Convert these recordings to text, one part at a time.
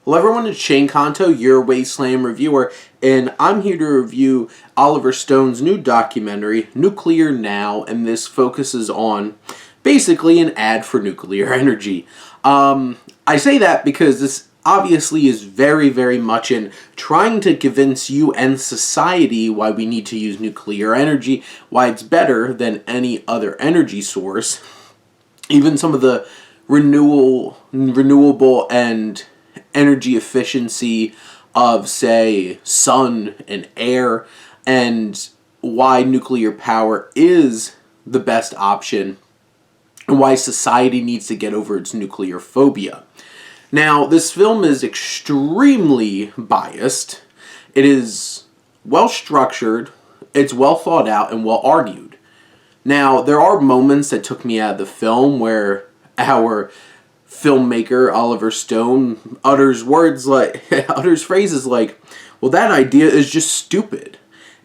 Hello everyone, it's Shane Kanto, your Wasteland reviewer, and I'm here to review Oliver Stone's new documentary, Nuclear Now, and this focuses on basically an ad for nuclear energy. I say that because this obviously is very, very much in trying to convince you and society why we need to use nuclear energy, why it's better than any other energy source. Even some of the renewable and energy efficiency of, say, sun and air, and why nuclear power is the best option, and why society needs to get over its nuclear phobia. Now, this film is extremely biased. It is well structured, it's well thought out, and well argued. Now, there are moments that took me out of the film where our filmmaker Oliver Stone utters phrases like, well, that idea is just stupid.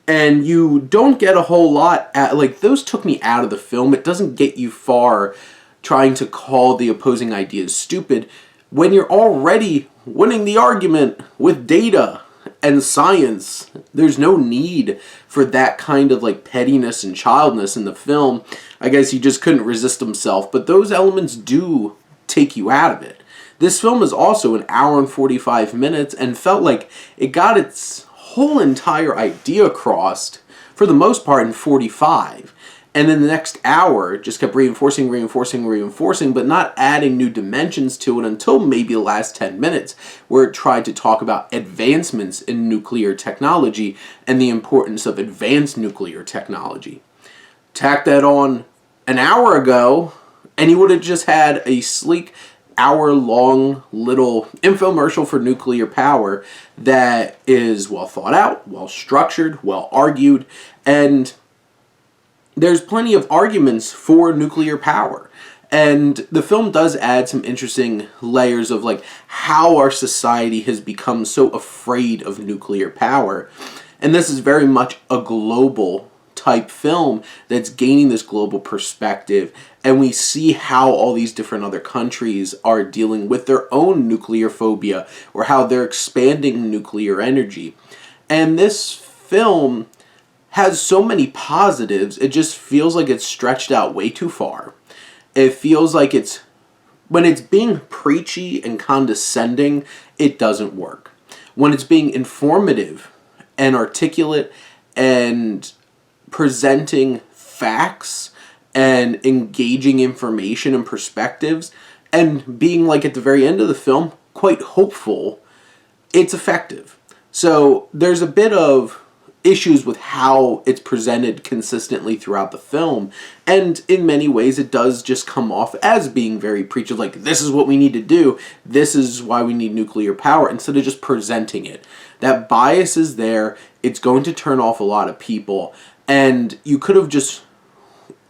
And you don't get a whole lot those took me out of the film. It doesn't get you far trying to call the opposing ideas stupid when you're already winning the argument with data and science. There's no need for that kind of pettiness and childness in the film. I guess he just couldn't resist himself, but those elements do take you out of it. This film is also an hour and 45 minutes and felt like it got its whole entire idea across for the most part in 45. And then the next hour just kept reinforcing, but not adding new dimensions to it until maybe the last 10 minutes, where it tried to talk about advancements in nuclear technology and the importance of advanced nuclear technology. Tack that on an hour ago, and you would have just had a sleek hour-long little infomercial for nuclear power that is well thought out, well structured, well argued, and there's plenty of arguments for nuclear power. And the film does add some interesting layers of how our society has become so afraid of nuclear power. And this is very much a global type film that's gaining this global perspective, and we see how all these different other countries are dealing with their own nuclear phobia, or how they're expanding nuclear energy. And this film has so many positives, it just feels like it's stretched out way too far. It feels like when it's being preachy and condescending, it doesn't work. When it's being informative and articulate and presenting facts and engaging information and perspectives, and being at the very end of the film quite hopeful, it's effective. So there's a bit of issues with how it's presented consistently throughout the film, and in many ways it does just come off as being very preachy, this is what we need to do, this is why we need nuclear power, instead of just presenting it. That bias is there, it's going to turn off a lot of people, and you could have just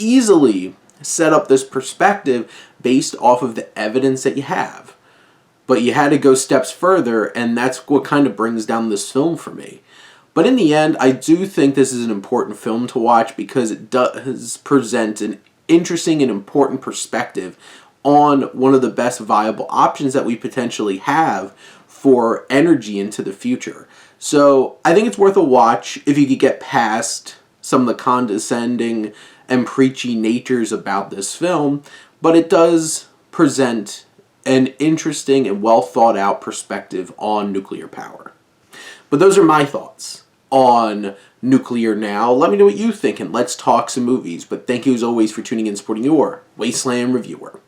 easily set up this perspective based off of the evidence that you have. But you had to go steps further, and that's what kind of brings down this film for me. But in the end, I do think this is an important film to watch because it does present an interesting and important perspective on one of the best viable options that we potentially have for energy into the future. So I think it's worth a watch if you could get past some of the condescending and preachy natures about this film, but it does present an interesting and well thought out perspective on nuclear power. But those are my thoughts on Nuclear Now. Let me know what you think, and let's talk some movies. But thank you as always for tuning in and supporting your Wasteland reviewer.